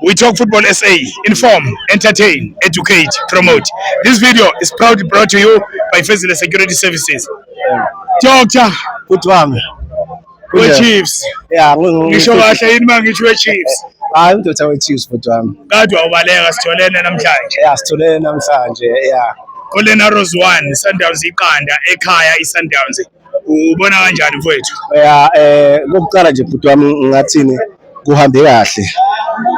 We talk football SA, inform, entertain, educate, promote. This video is proudly brought to you by Fezile Security Services. Doctor, Kutwami. we-Chiefs. Yeah, Ngisho kahle yini mangisho we-Chiefs? hayi umdotha we-Chiefs Kutwami. Kade awubaleka sitholene namhlanje. Yeah, sitholene namhlanje. Yeah. Kolena Rose 1, Sundowns iqanda ekhaya iSundowns. Ubona kanjani mfowethu? Yeah, kokuqala nje Kutwami ngathini kuhambe kahle.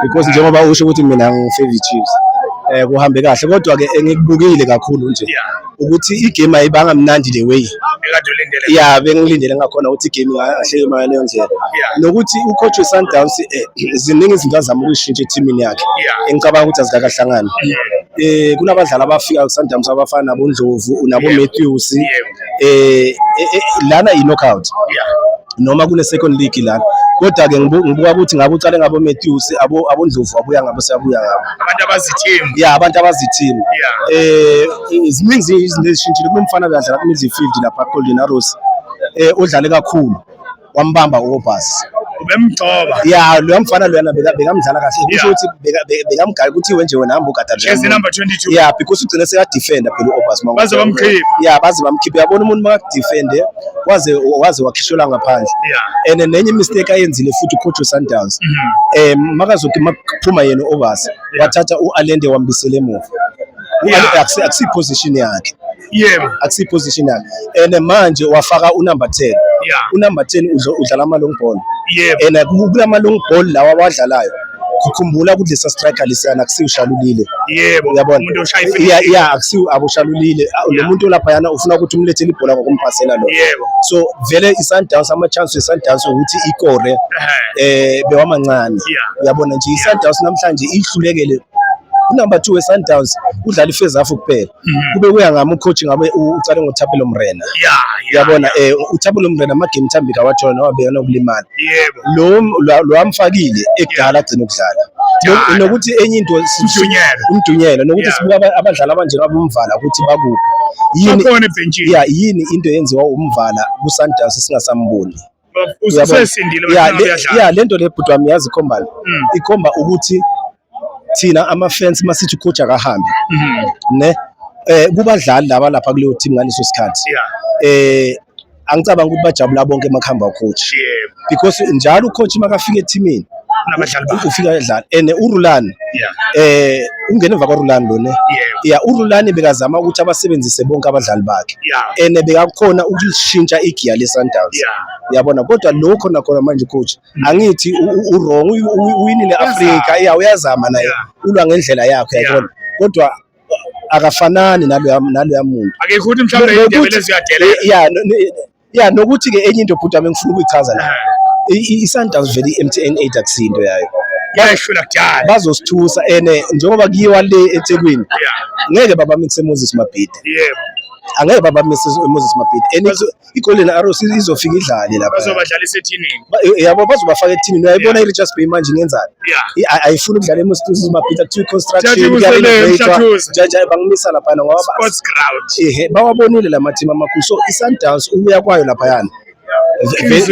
Because njengoba usho ukuthi mina ngifavor Chiefs. Kuhambe kahle kodwa ke engikubukile kakhulu nje ukuthi igame ayibanga mnandi the way. Yeah, bengilindele ngakhona ukuthi igame ingahle ngaleyo ndlela. Nokuthi ucoach weSundowns ziningi izinto azama ukuyishintsha eteamini yakhe. Engicabanga ukuthi azikakahlangana. Kunabadlali abafika kuSundowns abafana nabondlovu nabo Matthews. Lana i-knockout. Noma kune second league lana kodwa ke ngibuka ukuthi ngabe ucale ngabo Matthews abondlovu abuya ngabo seyabuya ngabo abantu abazithimba. Yeah, abantu abazithimba. Ziningi izinto ezishintshile kunomfana bedlala ku midfield lapha Golden Arrows odlale kakhulu wambamba uObas ubemgcoba. Yeah, lo mfana lona bekamdlala kahle kusho ukuthi bekamgaya ukuthi iwe nje wena hamba ugada jersey number 22. Yeah, because ugcina seka defender phela uObas manje baze bamkhipha. Yeah, baze bamkhipha yabona umuntu maka defender waze wakhishelwa ngaphandle. And nenye mistake ayenzile futhi ucoach weSundowns makazoke makuphuma yena uObas wathatha uAlende wambisela emuva. Akusi position yakhe. Yebo, akusi position yakhe. And manje wafaka unumber 10. Unumber 10 udlala ama long ball. Yebo. And kulama long ball lawa wadlalayo kukhumbula ukuthi lesa striker lisana akusiushalulile. Yebo, uyabona umuntu oshaya yeah akusiabushalulile lo muntu lapha yana ufuna ukuthi umlethele ibhola ngokumpasela lo. Yebo. So vele iSundowns ama chance weSundowns ukuthi ikore bewamancane. Uyabona nje iSundowns namhlanje ihlulekele number 2 weSundowns udlala ifirst half kuphela kube kuya ngami ucoach ngabe ucale ngoThapelo Mrena. Uyabona uThapelo Mrena ama game Thambile awathola nawabeyana ukulimala. Yebo, lo amfakile ekudala agcina ukudlala nokuthi enye into umdunyela nokuthi sibuka abadlali abanje abomvala ukuthi bakuphi yini. Yeah, yini into yenziwa umvala kuSundowns singasamboni. Yeah, lento le bhuti wami yazi ikhombani ikhomba ukuthi thina ama-fans masithi ucoach akahambi ne kubadlali laba lapha kuleyo team ngaleso sikhathi angicabanga ukuthi bajabula bonke emakhamba ucoach because njalo ucoach makafika eteamini ufika edlala and uRulani ungene emva kwaRulani lo ne. Yeah, uRulani bekazama ukuthi abasebenzise bonke abadlali bakhe and bekakhona ukushintsha igear leSundowns. Uyabona kodwa lokho nakhona manje coach angithi uwrong uwinile Africa uyazama naye ulwa ngendlela yakhe yabona kodwa akafanani nalo muntu akekho ukuthi mhlawumbe indebe leziyadela. Yeah, nokuthi ke enye into bhuti ngifuna ukuyichaza la iSundowns vele iMTN 8 akusinto yayo yashula kujala bazosithusa ene njengoba kuyiwa le eThekwini ngeke baba mixe Moses Mabhida. Yebo, angeke baba mixe Moses Mabhida ene iGolden Arrows izofika idlale lapha bazobadlalisa ethinini. Yabo bazobafaka ethinini uyayibona iRichards Bay manje ingenzani ayifuna ukudlala eMoses Mabhida to construction jaja bangimisa lapha ngoba sports ground bawabonile lama team amakhulu so iSundowns ubuya kwayo lapha yana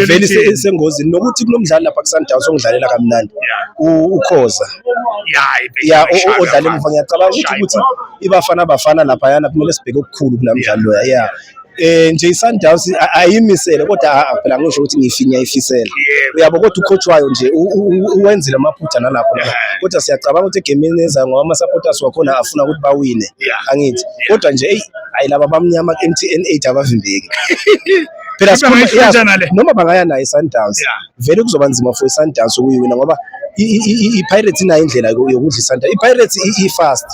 vele sengozini nokuthi kunomdlali lapha kuSundowns ongidlalela kamnandi uKhoza odlala emva ngiyacabanga ukuthi ibafana lapha yana kumele sibheke okukhulu kulamdlalo loya. Nje iSundowns ayimisele kodwa phela ngisho ukuthi ngifinya ifisela. Uyabo kodwa ucoach wayo nje uwenzile amaphutha nalapho kodwa siyacabanga ukuthi egameni ezayo ngoba ama supporters wakhona afuna ukuthi bawine angithi kodwa nje ayilaba bamnyama MTN 8 abavimbeki phela noma bangaya nayo iSundowns vele kuzoba nzima for iSundowns ukuyiwina ngoba iPirates inayo indlela yokudla iSundowns. iPirates ifast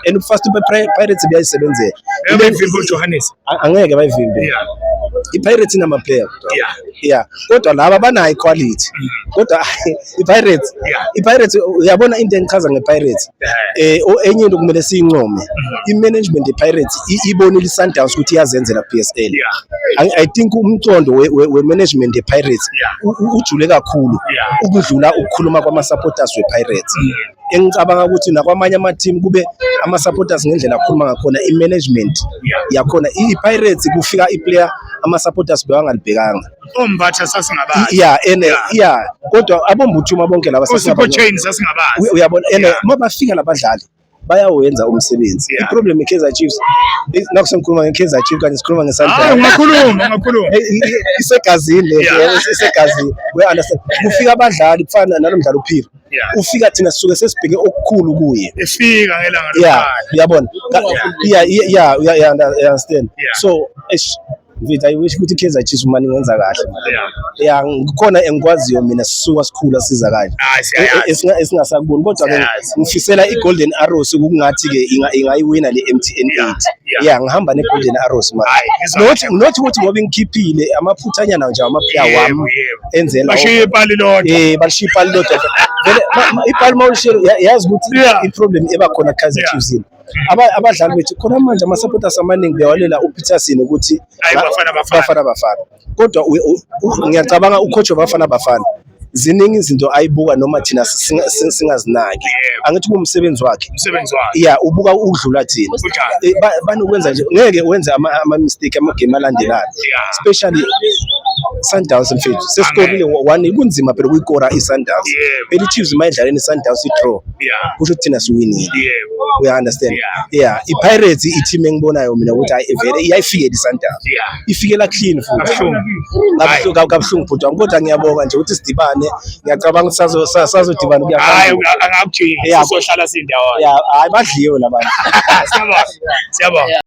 and ufast iPirates biyayisebenzela Johannes angeke bayivimbe. iPirates inama player kodwa laba banayo iquality kodwa iPirates uyabona into engichaza ngePirates enye into kumele siyincome imanagement yePirates ibonile iSundowns ukuthi iyazenzela PSL. I think umcondo wemanagement yePirates ujule kakhulu ukudlula ukukhuluma kwama-supporters wePirates. Engicabanga ukuthi nakwamanye ama-team kube ama-supporters ngendlela akhuluma ngakhona imanagement yakhona iPirates kufika iplayer ama-supporters bewangalibhekanga. Ombatha sasingabazi. Yeah, kodwa abombuthuma bonke laba Chain sasingabazi. Uyabona, uma bafika labadlali bayawenza umsebenzi. I-problem i-Kaizer Chiefs, nakusengikhuluma nge-Kaizer Chiefs kanye sikhuluma nge-Sundown. Ungakhuluma. Isegazini isegazini. We understand. Kufika abadlali kufana nalo mdlalo uphila. Ufika thina sisuke sesibheke okukhulu kuye. Efika ngelanga uyabona. Understand. So mfethu I wish ukuthi iKaizer Chiefs manje ngenza kahle. Ngikhona engikwaziyo mina sisuka sikhula siza kanje. Esingasakuboni kodwa ke ngifisela iGolden Arrows ukungathi ke ingayiwina le MTN 8. Ngihamba neGolden Arrows manje. Not ukuthi ngoba ngikhiphile amaphuthanyana nje amaplayer wami enzela. Bashiya ipali lodwa. Bashiya ipali lodwa. Vele ipali mawushilo yazi ukuthi iproblem eba khona Kaizer Chiefs. Abadlali bethu khona manje ama-supporters amaningi bewalela uPeterson ukuthi Bafana Bafana. Kodwa ngiyacabanga ucoach waBafana Bafana ziningi izinto ayibuka noma thina singazinaki. Angithi kumsebenzi wakhe. Ubuka ukudlula thina. Banokwenza nje ngeke wenze ama-mistake ama-game alandelayo. Especially Sundowns mfethu sesikorile 1 kunzima phela ukuyikora iSundowns. Phela iChiefs mayidlaleni iSundowns i-draw. Kusho thina siwinile. We understand. iPirates i-team engibonayo mina ukuthi vele iyayifikela iSundowns. Ifikela clean futhi. Kabuhlungu bhuti wami kodwa ngiyabonga nje ukuthi sidibane. Ngiyacabanga ukuthi sazodibana kuya. Hayi angakujiki sizohlala sindawo. Hayi badliwe labantu. Siyabonga.